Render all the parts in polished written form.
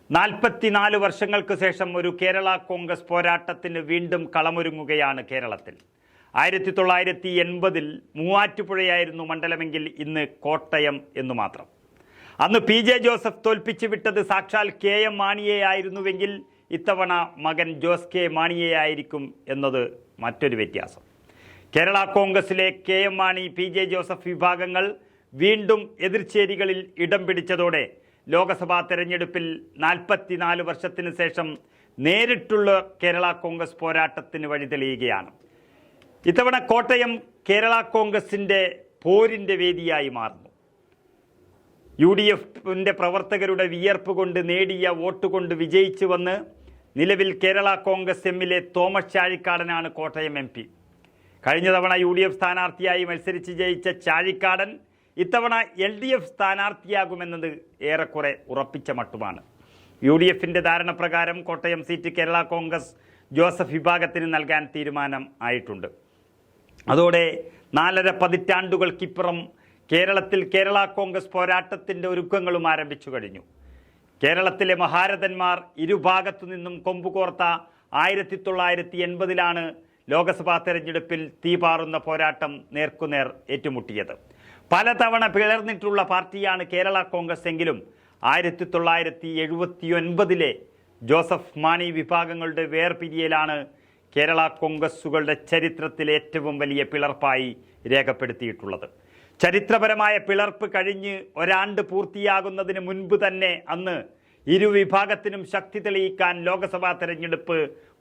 44 വർഷങ്ങൾക്ക് ശേഷം ഒരു കേരള കോൺഗ്രസ് പോരാട്ടത്തിന് വീണ്ടും കളമൊരുങ്ങുകയാണ് കേരളത്തിൽ. 1980-ൽ മൂവാറ്റുപുഴയായിരുന്നു മണ്ഡലമെങ്കിൽ ഇന്ന് കോട്ടയം എന്നു മാത്രം. അന്ന് PJ ജോസഫ് തോൽപ്പിച്ചു വിട്ടത് സാക്ഷാൽ KM മാണിയെയായിരുന്നുവെങ്കിൽ ഇത്തവണ മകൻ ജോസ് കെ മാണിയെയായിരിക്കും എന്നത് മറ്റൊരു വ്യത്യാസം. കേരള കോൺഗ്രസിലെ KM മാണി PJ ജോസഫ് വിഭാഗങ്ങൾ വീണ്ടും എതിർചേരികളിൽ ഇടം പിടിച്ചതോടെ ലോക്സഭാ തെരഞ്ഞെടുപ്പിൽ 44 വർഷത്തിന് ശേഷം നേരിട്ടുള്ള കേരള കോൺഗ്രസ് പോരാട്ടത്തിന് വഴി തെളിയുകയാണ്. ഇത്തവണ കോട്ടയം കേരള കോൺഗ്രസിൻ്റെ പോരിൻ്റെ വേദിയായി മാറുന്നു. UDFിൻ്റെ പ്രവർത്തകരുടെ വിയർപ്പ് കൊണ്ട് നേടിയ വോട്ട് കൊണ്ട് വിജയിച്ചു വന്ന് നിലവിൽ കേരള കോൺഗ്രസ് എമ്മിലെ തോമസ് ചാഴിക്കാടനാണ് കോട്ടയം MP. കഴിഞ്ഞ തവണ UDF സ്ഥാനാർത്ഥിയായി മത്സരിച്ച് ജയിച്ച ചാഴിക്കാടൻ ഇത്തവണ LDF സ്ഥാനാർത്ഥിയാകുമെന്നത് ഏറെക്കുറെ ഉറപ്പിച്ച മട്ടുമാണ്. UDFിൻ്റെ ധാരണപ്രകാരം കോട്ടയം സീറ്റ് കേരള കോൺഗ്രസ് ജോസഫ് വിഭാഗത്തിന് നൽകാൻ തീരുമാനം ആയിട്ടുണ്ട്. അതോടെ 4.5 പതിറ്റാണ്ടുകൾക്കിപ്പുറം കേരളത്തിൽ കേരള കോൺഗ്രസ് പോരാട്ടത്തിൻ്റെ ഒരുക്കങ്ങളും ആരംഭിച്ചു കഴിഞ്ഞു. കേരളത്തിലെ മഹാരഥന്മാർ ഇരുഭാഗത്തു നിന്നും കൊമ്പുകോർത്ത 1980-ലാണ് ലോക്സഭാ തെരഞ്ഞെടുപ്പിൽ തീപാറുന്ന പോരാട്ടം നേർക്കുനേർ ഏറ്റുമുട്ടിയത്. പലതവണ പിളർന്നിട്ടുള്ള പാർട്ടിയാണ് കേരള കോൺഗ്രസ് എങ്കിലും 1979-ലെ ജോസഫ് മാണി വിഭാഗങ്ങളുടെ വേർപിരിയലാണ് കേരള കോൺഗ്രസുകളുടെ ചരിത്രത്തിലെ ഏറ്റവും വലിയ പിളർപ്പായി രേഖപ്പെടുത്തിയിട്ടുള്ളത്. ചരിത്രപരമായ പിളർപ്പ് കഴിഞ്ഞ് ഒരാണ്ട് പൂർത്തിയാകുന്നതിന് മുൻപ് തന്നെ അന്ന് ഇരുവിഭാഗത്തിനും ശക്തി തെളിയിക്കാൻ ലോക്സഭാ തെരഞ്ഞെടുപ്പ്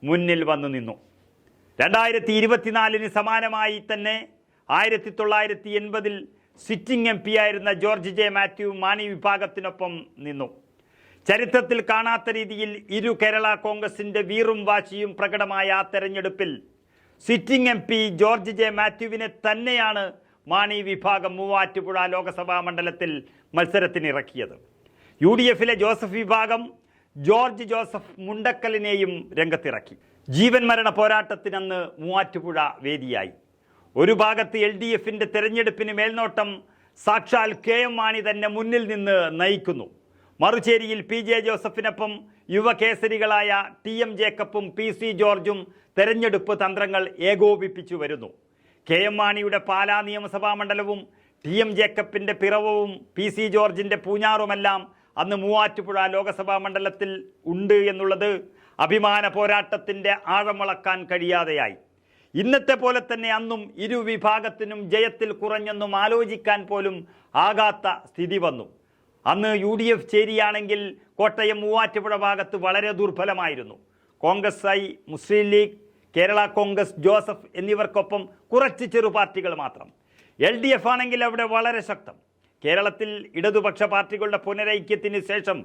മുന്നിൽ വന്നു നിന്നു. 2024-ന് സമാനമായി തന്നെ 1980-ൽ സിറ്റിംഗ് MP ആയിരുന്ന ജോർജ് J. മാത്യു മാണി വിഭാഗത്തിനൊപ്പം നിന്നു. ചരിത്രത്തിൽ കാണാത്ത രീതിയിൽ ഇരു കേരള കോൺഗ്രസിൻ്റെ വീറും വാശിയും പ്രകടമായ ആ തെരഞ്ഞെടുപ്പിൽ സിറ്റിംഗ് MP ജോർജ് J. മാത്യുവിനെ തന്നെയാണ് മാണി വിഭാഗം മൂവാറ്റുപുഴ ലോക്സഭാ മണ്ഡലത്തിൽ മത്സരത്തിനിറക്കിയത്. UDFിലെ ജോസഫ് വിഭാഗം ജോർജ് ജോസഫ് മുണ്ടക്കലിനെയും രംഗത്തിറക്കി. ജീവൻ മരണ പോരാട്ടത്തിനന്ന് മൂവാറ്റുപുഴ വേദിയായി. ഒരു ഭാഗത്ത് LDFിൻ്റെ തെരഞ്ഞെടുപ്പിന് മേൽനോട്ടം സാക്ഷാൽ KM മാണി തന്നെ മുന്നിൽ നിന്ന് നയിക്കുന്നു. മറുചേരിയിൽ PJ ജോസഫിനൊപ്പം യുവകേസരികളായ TM ജേക്കബും PC ജോർജും തെരഞ്ഞെടുപ്പ് തന്ത്രങ്ങൾ ഏകോപിപ്പിച്ചു വരുന്നു. KM മാണിയുടെ പാലാ നിയമസഭാ മണ്ഡലവും TM ജേക്കബിൻ്റെ പിറവവും PC ജോർജിൻ്റെ പൂഞ്ഞാറുമെല്ലാം അന്ന് മൂവാറ്റുപുഴ ലോക്സഭാ മണ്ഡലത്തിൽ ഉണ്ട് എന്നുള്ളത് അഭിമാന പോരാട്ടത്തിൻ്റെ ആഴമളക്കാൻ കഴിയാതെയായി. ഇന്നത്തെ പോലെ തന്നെ അന്നും ഇരു വിഭാഗത്തിനും ജയത്തിൽ കുറഞ്ഞൊന്നും ആലോചിക്കാൻ പോലും ആകാത്ത സ്ഥിതി വന്നു. അന്ന് UDF ചേരിയാണെങ്കിൽ കോട്ടയം മൂവാറ്റുപുഴ ഭാഗത്ത് വളരെ ദുർബലമായിരുന്നു. കോൺഗ്രസ് I, മുസ്ലിം ലീഗ്, കേരള കോൺഗ്രസ് ജോസഫ് എന്നിവർക്കൊപ്പം കുറച്ച് ചെറു പാർട്ടികൾ മാത്രം. LDF ആണെങ്കിൽ അവിടെ വളരെ ശക്തം. കേരളത്തിൽ ഇടതുപക്ഷ പാർട്ടികളുടെ പുനരൈക്യത്തിന് ശേഷം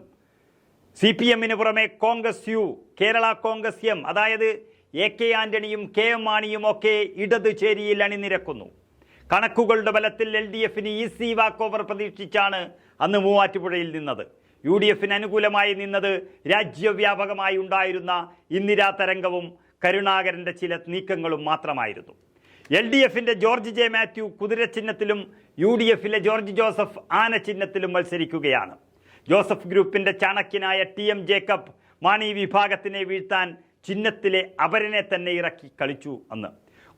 CPMന് പുറമെ കോൺഗ്രസ് U, കേരള കോൺഗ്രസ് M, അതായത് AK ആന്റണിയും KM മാണിയും ഒക്കെ ഇടതു ചേരിയിൽ അണിനിരക്കുന്നു. കണക്കുകളുടെ ബലത്തിൽ LDFന് ഈസി വാക്ക് ഓവർ പ്രതീക്ഷിച്ചാണ് അന്ന് മൂവാറ്റുപുഴയിൽ നിന്നത്. UDFന് അനുകൂലമായി നിന്നത് രാജ്യവ്യാപകമായി ഉണ്ടായിരുന്ന ഇന്ദിരാ തരംഗവും കരുണാകരൻ്റെ ചില നീക്കങ്ങളും മാത്രമായിരുന്നു. LDFിൻ്റെ ജോർജ് J. മാത്യു കുതിര ചിഹ്നത്തിലും UDFിലെ ജോർജ് ജോസഫ് ആന ചിഹ്നത്തിലും മത്സരിക്കുകയാണ്. ജോസഫ് ഗ്രൂപ്പിൻ്റെ ചാണക്യനായ TM ജേക്കബ് മാണി വിഭാഗത്തിനെ വീഴ്ത്താൻ ചിഹ്നത്തിലെ അപരനെ തന്നെ ഇറക്കി കളിച്ചു. അന്ന്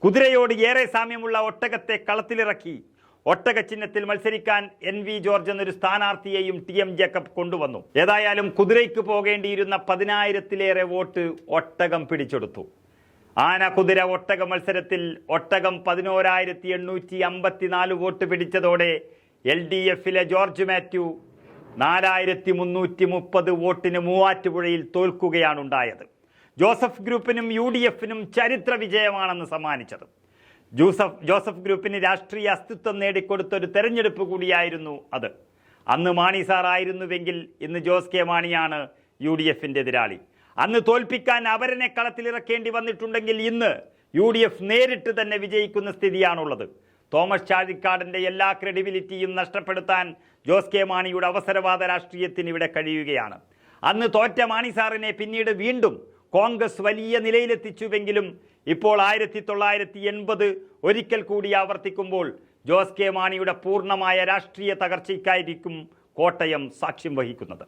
കുതിരയോട് ഏറെ സാമ്യമുള്ള ഒട്ടകത്തെ കളത്തിലിറക്കി ഒട്ടക ചിഹ്നത്തിൽ മത്സരിക്കാൻ NV ജോർജ് എന്നൊരു സ്ഥാനാർത്ഥിയെയും TM ജേക്കബ് കൊണ്ടുവന്നു. ഏതായാലും കുതിരയ്ക്ക് പോകേണ്ടിയിരുന്ന 10,000-ലേറെ വോട്ട് ഒട്ടകം പിടിച്ചെടുത്തു. ആന കുതിര ഒട്ടക മത്സരത്തിൽ ഒട്ടകം 11,854 വോട്ട് പിടിച്ചതോടെ LDFിലെ ജോർജ് മാത്യു 4,330 വോട്ടിന് മൂവാറ്റുപുഴയിൽ തോൽക്കുകയാണുണ്ടായത്. ജോസഫ് ഗ്രൂപ്പിനും UDFിനും ചരിത്ര വിജയമാണെന്ന് സമ്മാനിച്ചത്. ജോസഫ് ഗ്രൂപ്പിന് രാഷ്ട്രീയ അസ്തിത്വം നേടിക്കൊടുത്തൊരു തെരഞ്ഞെടുപ്പ് കൂടിയായിരുന്നു അത്. അന്ന് മാണി സാർ ആയിരുന്നുവെങ്കിൽ ഇന്ന് ജോസ് കെ മാണിയാണ് UDFിൻ്റെ എതിരാളി. അന്ന് തോൽപ്പിക്കാൻ അവരനെ കളത്തിലിറക്കേണ്ടി വന്നിട്ടുണ്ടെങ്കിൽ ഇന്ന് UDF നേരിട്ട് തന്നെ വിജയിക്കുന്ന സ്ഥിതിയാണുള്ളത്. തോമസ് ചാഴിക്കാടൻ്റെ എല്ലാ ക്രെഡിബിലിറ്റിയും നഷ്ടപ്പെടുത്താൻ ജോസ് കെ മാണിയുടെ അവസരവാദ രാഷ്ട്രീയത്തിന് ഇവിടെ കഴിയുകയാണ്. അന്ന് തോറ്റ മാണി സാറിനെ പിന്നീട് വീണ്ടും കോൺഗ്രസ് വലിയ നിലയിലെത്തിച്ചുവെങ്കിലും ഇപ്പോൾ 1980 ഒരിക്കൽ കൂടി ആവർത്തിക്കുമ്പോൾ ജോസ് കെ മാണിയുടെ പൂർണ്ണമായ രാഷ്ട്രീയ തകർച്ചയ്ക്കായിരിക്കും കോട്ടയം സാക്ഷ്യം വഹിക്കുന്നത്.